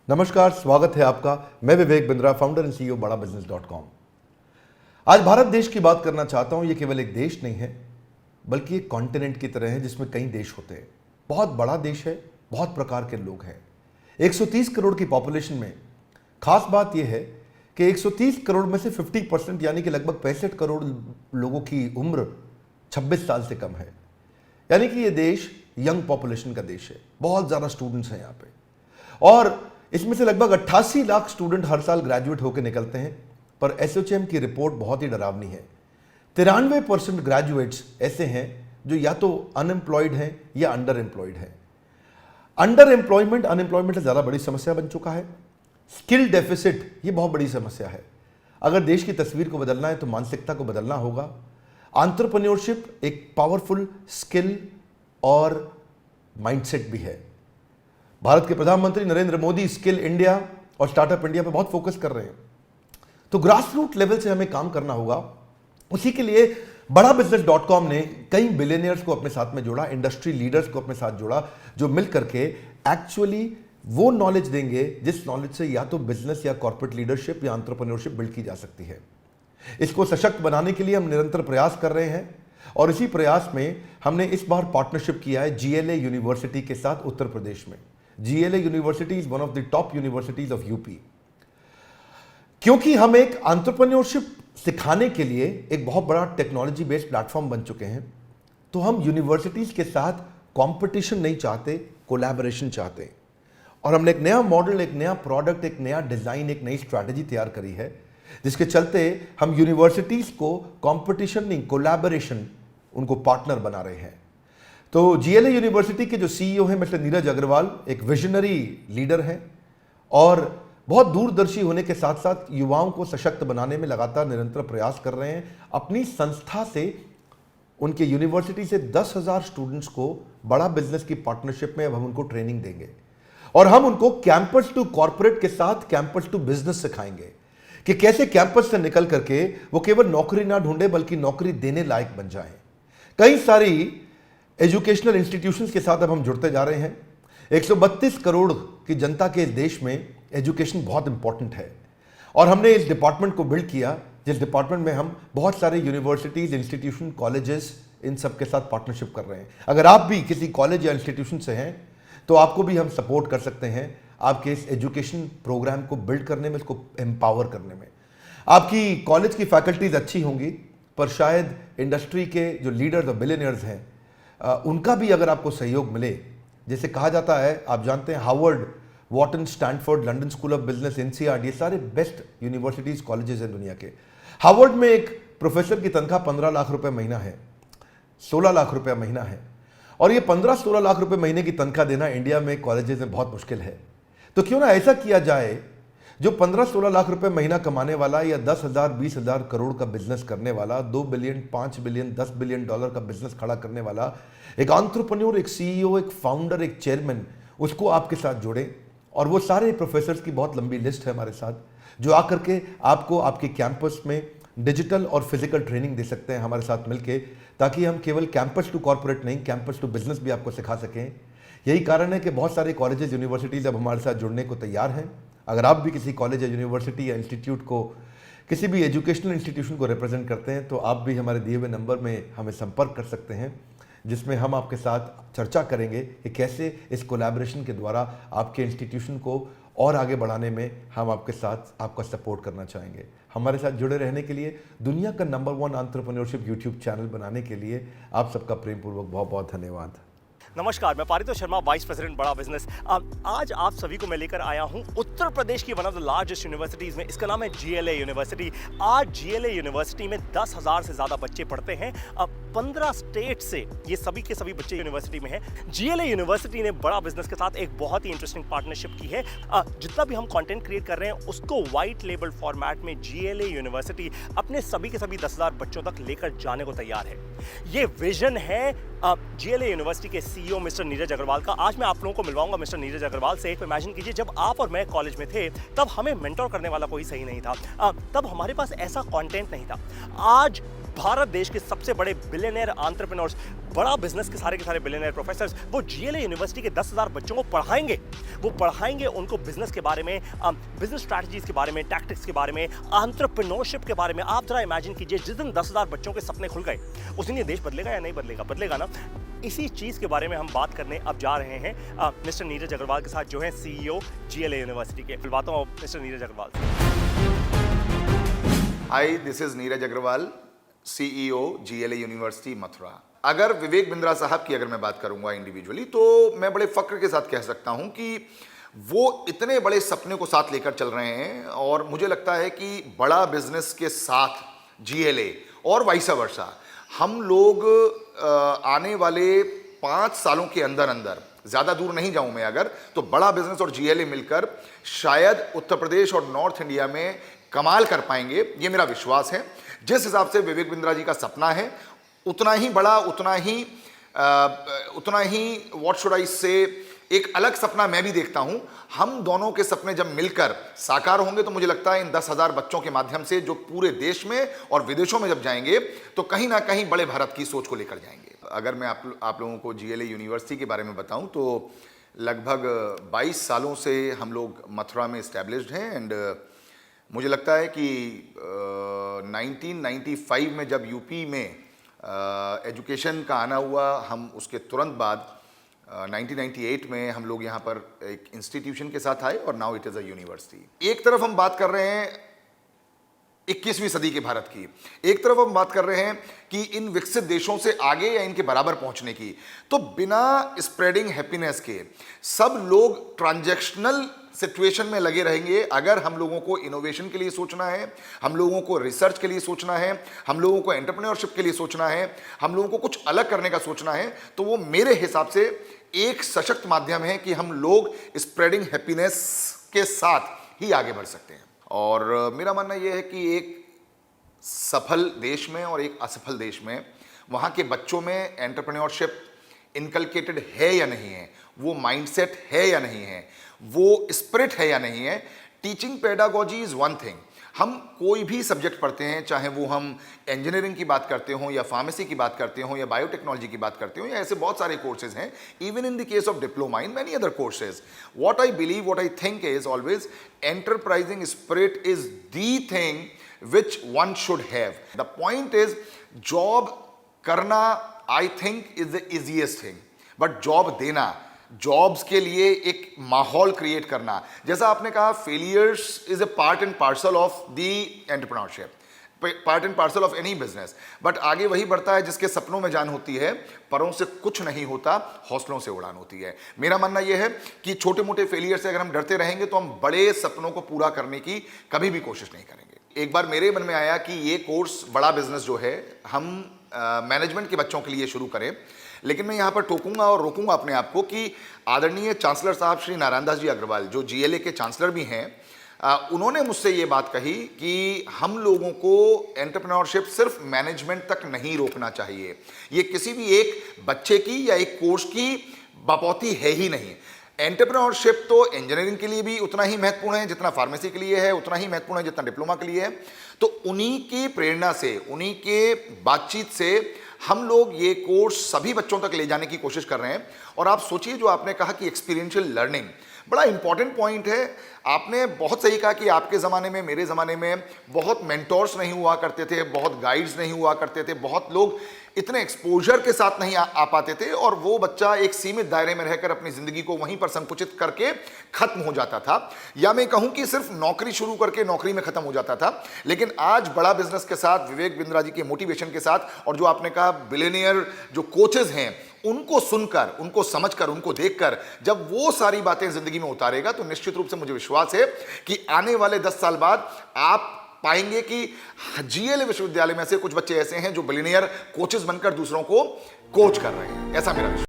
नमस्कार, स्वागत है आपका। मैं Vivek Bindra, founder and CEO बड़ा बिजनेस.com। आज भारत देश की बात करना चाहता हूं। ये केवल एक देश नहीं है, बल्कि एक कॉन्टिनेंट की तरह है जिसमें कई देश होते हैं। बहुत बड़ा देश है, बहुत प्रकार के लोग हैं। 130 करोड़ की पॉपुलेशन में खास बात यह है कि 130 करोड़ में से 50% यानी कि लगभग 65 करोड़ लोगों की उम्र 26 साल से कम है। यानी कि ये देश यंग पॉपुलेशन का देश है। बहुत ज़्यादा स्टूडेंट्स हैं यहाँ पे, और इसमें से लगभग 88 लाख स्टूडेंट हर साल ग्रेजुएट होकर निकलते हैं। पर एसोचैम की रिपोर्ट बहुत ही डरावनी है। 93% ग्रेजुएट्स ऐसे हैं जो या तो अनएम्प्लॉयड हैं या अंडर एम्प्लॉयड हैं। अंडर एम्प्लॉयमेंट अनएम्प्लॉयमेंट से ज़्यादा बड़ी समस्या बन चुका है। स्किल डेफिसिट ये बहुत बड़ी समस्या है। अगर देश की तस्वीर को बदलना है तो मानसिकता को बदलना होगा। एंटरप्रेन्योरशिप एक पावरफुल स्किल और माइंडसेट भी है। भारत के प्रधानमंत्री नरेंद्र मोदी स्किल इंडिया और स्टार्टअप इंडिया पे बहुत फोकस कर रहे हैं। तो ग्रास रूट लेवल से हमें काम करना होगा। उसी के लिए बड़ा बिजनेस.com ने कई बिलियनियर्स को अपने साथ में जोड़ा, इंडस्ट्री लीडर्स को अपने साथ जोड़ा, जो मिल करके एक्चुअली वो नॉलेज देंगे जिस नॉलेज से या तो बिजनेस या कॉर्पोरेट लीडरशिप या एंटरप्रेन्योरशिप बिल्ड की जा सकती है। इसको सशक्त बनाने के लिए हम निरंतर प्रयास कर रहे हैं, और इसी प्रयास में हमने इस बार पार्टनरशिप किया है GLA यूनिवर्सिटी के साथ उत्तर प्रदेश में। GLA university is one of the top universities of UP. क्योंकि हम एक एंटरप्रेन्योरशिप सिखाने के लिए एक बहुत बड़ा टेक्नोलॉजी बेस्ड प्लेटफॉर्म बन चुके हैं, तो हम यूनिवर्सिटीज के साथ कंपटीशन नहीं चाहते, कोलैबोरेशन चाहते हैं। और हमने एक नया मॉडल, एक नया प्रोडक्ट, एक नया डिजाइन, एक नई स्ट्रैटेजी तैयार करी है, जिसके चलते हम यूनिवर्सिटीज को कंपटीशन नहीं, कोलैबोरेशन, उनको पार्टनर बना रहे हैं। तो GLA यूनिवर्सिटी के जो CEO हैं मिस्टर नीरज अग्रवाल एक विजनरी लीडर हैं, और बहुत दूरदर्शी होने के साथ साथ युवाओं को सशक्त बनाने में लगातार निरंतर प्रयास कर रहे हैं। अपनी संस्था से, उनके यूनिवर्सिटी से 10,000 स्टूडेंट्स को बड़ा बिजनेस की पार्टनरशिप में अब हम उनको ट्रेनिंग देंगे, और हम उनको कैंपस टू कॉर्पोरेट के साथ कैंपस टू बिजनेस सिखाएंगे कि कैसे कैंपस से निकल करके वो केवल नौकरी ना ढूंढे बल्कि नौकरी देने लायक बन जाएं। कई सारी एजुकेशनल इंस्टीट्यूशंस के साथ अब हम जुड़ते जा रहे हैं। 132 करोड़ की जनता के इस देश में एजुकेशन बहुत इंपॉर्टेंट है, और हमने इस डिपार्टमेंट को बिल्ड किया जिस डिपार्टमेंट में हम बहुत सारे यूनिवर्सिटीज, इंस्टीट्यूशन, कॉलेजेस, इन सब के साथ पार्टनरशिप कर रहे हैं। अगर आप भी किसी कॉलेज या इंस्टीट्यूशन से हैं तो आपको भी हम सपोर्ट कर सकते हैं आपके इस एजुकेशन प्रोग्राम को बिल्ड करने में, इसको एम्पावर करने में। आपकी कॉलेज की फैकल्टीज अच्छी होंगी, पर शायद इंडस्ट्री के जो लीडर्स और बिलियनियर्स हैं उनका भी अगर आपको सहयोग मिले, जैसे कहा जाता है, आप जानते हैं Harvard, Wharton, Stanford, London school of business, NCERT, ये सारे बेस्ट यूनिवर्सिटीज, कॉलेजेस हैं दुनिया के। हार्वर्ड में एक प्रोफेसर की तनख्वाह 15 लाख रुपए महीना है, 16 लाख रुपए महीना है, और ये 15-16 लाख रुपए महीने की तनख्वाह देना इंडिया में कॉलेजेस में बहुत मुश्किल है। तो क्यों ना ऐसा किया जाए, जो 15-16 लाख रुपए महीना कमाने वाला या 10,000, 20,000 करोड़ का बिजनेस करने वाला, 2 बिलियन, 5 बिलियन, 10 बिलियन डॉलर का बिजनेस खड़ा करने वाला एक एंटरप्रेन्योर, एक CEO, एक फाउंडर, एक चेयरमैन, उसको आपके साथ जोड़ें। और वो सारे प्रोफेसर्स की बहुत लंबी लिस्ट है हमारे साथ, जो आकर के आपको आपके कैंपस में डिजिटल और फिजिकल ट्रेनिंग दे सकते हैं हमारे साथ मिलके, ताकि हम केवल कैंपस टू कॉर्पोरेट नहीं, कैंपस टू बिजनेस भी आपको सिखा सकें। यही कारण है कि बहुत सारे कॉलेजेस, यूनिवर्सिटीज अब हमारे साथ जुड़ने को तैयार हैं। अगर आप भी किसी कॉलेज या यूनिवर्सिटी या इंस्टीट्यूट को, किसी भी एजुकेशनल इंस्टीट्यूशन को रिप्रेजेंट करते हैं, तो आप भी हमारे दिए हुए नंबर में हमें संपर्क कर सकते हैं, जिसमें हम आपके साथ चर्चा करेंगे कि कैसे इस कोलैबोरेशन के द्वारा आपके इंस्टीट्यूशन को और आगे बढ़ाने में हम आपके साथ आपका सपोर्ट करना चाहेंगे। हमारे साथ जुड़े रहने के लिए, दुनिया का नंबर 1 एंटरप्रेन्योरशिप यूट्यूब चैनल बनाने के लिए आप सबका प्रेमपूर्वक बहुत बहुत धन्यवाद। नमस्कार, मैं पारितोष शर्मा, वाइस प्रेसिडेंट बड़ा बिजनेस। आज आप सभी को मैं लेकर आया हूं उत्तर प्रदेश की one of the largest universities में। इसका नाम है GLA यूनिवर्सिटी। आज GLA यूनिवर्सिटी में 10,000 से ज़्यादा बच्चे पढ़ते हैं। 15 स्टेट से ये सभी के सभी बच्चे यूनिवर्सिटी में हैं। GLA यूनिवर्सिटी ने बड़ा बिजनेस के साथ एक बहुत ही इंटरेस्टिंग पार्टनरशिप की है। जितना भी हम कंटेंट क्रिएट कर रहे हैं उसको वाइट लेबल फॉर्मेट में GLA यूनिवर्सिटी अपने सभी के सभी 10,000 बच्चों तक लेकर जाने को तैयार है। ये विजन है GLA यूनिवर्सिटी के CEO मिस्टर नीरज अग्रवाल का। आज मैं आप लोगों को मिलवाऊंगा मिस्टर नीरज अग्रवाल से। इमेजिन कीजिए, जब आप और मैं कॉलेज में थे तब हमें मेंटोर करने वाला कोई सही नहीं था, तब हमारे पास ऐसा कंटेंट नहीं था। आज भारत देश के सबसे बड़े बिलियनियर एंटरप्रेन्योर्स, बड़ा बिजनेस के सारे बिलियनियर प्रोफेसर्स वो जीएलए यूनिवर्सिटी के 10,000 बच्चों को पढ़ाएंगे। वो पढ़ाएंगे उनको बिजनेस के बारे में, बिजनेस स्ट्रैटेजीज के बारे में, टैक्टिक्स के बारे में, एंटरप्रेन्योरशिप के बारे में। आप जरा इमेजिन कीजिए, जिस दिन 10,000 बच्चों के सपने खुल गए उस दिन ये देश बदलेगा या नहीं बदलेगा? बदलेगा ना। इसी चीज के बारे में हम बात करने अब जा रहे हैं मिस्टर नीरज अग्रवाल के साथ, जो है सीईओ जीएलए यूनिवर्सिटी के। मिलवाता हूं मिस्टर नीरज अग्रवाल से। Hi, this is Neeraj Agarwal, CEO GLA university Mathura. अगर विवेक बिंद्रा साहब की अगर मैं बात करूंगा इंडिविजुअली, तो मैं बड़े फक्र के साथ कह सकता हूं कि वो इतने बड़े सपने को साथ लेकर चल रहे हैं और मुझे लगता है कि बड़ा बिजनेस के साथ जीएलए और वाइस वर्सा हम लोग आने वाले 5 सालों के अंदर अंदर, ज्यादा दूर नहीं जाऊं मैं अगर, तो बड़ा बिजनेस और जीएलए मिलकर शायद उत्तर प्रदेश और नॉर्थ इंडिया में कमाल कर पाएंगे, ये मेरा विश्वास है। जिस हिसाब से विवेक बिंद्रा जी का सपना है, उतना ही बड़ा, उतना ही व्हाट शुड आई से, एक अलग सपना मैं भी देखता हूं। हम दोनों के सपने जब मिलकर साकार होंगे तो मुझे लगता है इन 10,000 बच्चों के माध्यम से जो पूरे देश में और विदेशों में जब जाएंगे तो कहीं ना कहीं बड़े भारत की सोच को लेकर जाएंगे। अगर मैं आप लोगों को जीएलए यूनिवर्सिटी के बारे में बताऊं तो लगभग 22 सालों से हम लोग मथुरा में इस्टेब्लिश्ड हैं एंड मुझे लगता है कि 1995 में जब यूपी में एजुकेशन का आना हुआ, हम उसके तुरंत बाद 1998 में हम लोग यहाँ पर एक इंस्टीट्यूशन के साथ आए और now it is a university. एक तरफ हम बात कर रहे हैं 21वीं सदी के भारत की, एक तरफ हम बात कर रहे हैं कि इन विकसित देशों से आगे या इनके बराबर पहुंचने की, तो बिना स्प्रेडिंग हैप्पीनेस के सब लोग ट्रांजैक्शनल सिचुएशन में लगे रहेंगे। अगर हम लोगों को इनोवेशन के लिए सोचना है, हम लोगों को रिसर्च के लिए सोचना है, हम लोगों को एंटरप्रेन्योरशिप के लिए सोचना है, हम लोगों को कुछ अलग करने का सोचना है, तो वो मेरे हिसाब से एक सशक्त माध्यम है कि हम लोग स्प्रेडिंग हैप्पीनेस के साथ ही आगे बढ़ सकते हैं। और मेरा मानना यह है कि एक सफल देश में और एक असफल देश में वहाँ के बच्चों में एंटरप्रेन्योरशिप इनकलकेटेड है या नहीं है, वो माइंडसेट है या नहीं है, वो स्पिरिट है या नहीं है। Teaching pedagogy is one thing. हम कोई भी सब्जेक्ट पढ़ते हैं, चाहे वो हम इंजीनियरिंग की बात करते हों या फार्मेसी की बात करते हों या बायोटेक्नोलॉजी की बात करते हों या ऐसे बहुत सारे कोर्सेज हैं, even in the case of diploma in many other courses. What I believe, what I think is always enterprising spirit is the thing which one should have. The point is job करना I think is the easiest thing, but job देना, jobs के लिए एक माहौल create करना, जैसा आपने कहा failures is a part and parcel of the entrepreneurship, part and parcel of any business, but आगे वही बढ़ता है जिसके सपनों में जान होती है, परों से कुछ नहीं होता, हौसलों से उड़ान होती है। मेरा मानना यह है कि छोटे मोटे फेलियर से अगर हम डरते रहेंगे तो हम बड़े सपनों को पूरा करने की कभी भी कोशिश नहीं करेंगे। एक बार मेरे मन में आया कि ये कोर्स बड़ा बिजनेस जो है हम मैनेजमेंट के बच्चों के लिए शुरू करें, लेकिन मैं यहाँ पर टोकूंगा और रोकूंगा अपने आप को कि आदरणीय चांसलर साहब श्री नारायण दास जी अग्रवाल, जो जीएलए के चांसलर भी हैं, उन्होंने मुझसे ये बात कही कि हम लोगों को एंटरप्रेन्योरशिप सिर्फ मैनेजमेंट तक नहीं रोकना चाहिए। ये किसी भी एक बच्चे की या एक कोर्स की बपौती है ही नहीं। एंटरप्रेन्योरशिप तो इंजीनियरिंग के लिए भी उतना ही महत्वपूर्ण है जितना फार्मेसी के लिए है, उतना ही महत्वपूर्ण है जितना डिप्लोमा के लिए है। तो उन्हीं की प्रेरणा से, उन्हीं के बातचीत से हम लोग ये कोर्स सभी बच्चों तक ले जाने की कोशिश कर रहे हैं। और आप सोचिए, जो आपने कहा कि एक्सपीरियंशियल लर्निंग बड़ा इंपॉर्टेंट पॉइंट है। आपने बहुत सही कहा कि आपके ज़माने में, मेरे ज़माने में बहुत मेंटोर्स नहीं हुआ करते थे, बहुत गाइड्स नहीं हुआ करते थे, बहुत लोग इतने एक्सपोजर के साथ नहीं आ पाते थे और वो बच्चा एक सीमित दायरे में रहकर अपनी ज़िंदगी को वहीं पर संकुचित करके ख़त्म हो जाता था, या मैं कहूँ कि सिर्फ नौकरी शुरू करके नौकरी में ख़त्म हो जाता था। लेकिन आज बड़ा बिजनेस के साथ, विवेक बिंद्रा जी के मोटिवेशन के साथ, और जो आपने कहा बिलियनियर जो कोचेज हैं, उनको सुनकर, उनको समझकर, उनको देखकर जब वो सारी बातें जिंदगी में उतारेगा तो निश्चित रूप से मुझे विश्वास है कि आने वाले 10 साल बाद आप पाएंगे कि जीएलए विश्वविद्यालय में से कुछ बच्चे ऐसे हैं जो बिलियनियर कोचेस बनकर दूसरों को कोच कर रहे हैं। ऐसा मेरा विश्वास।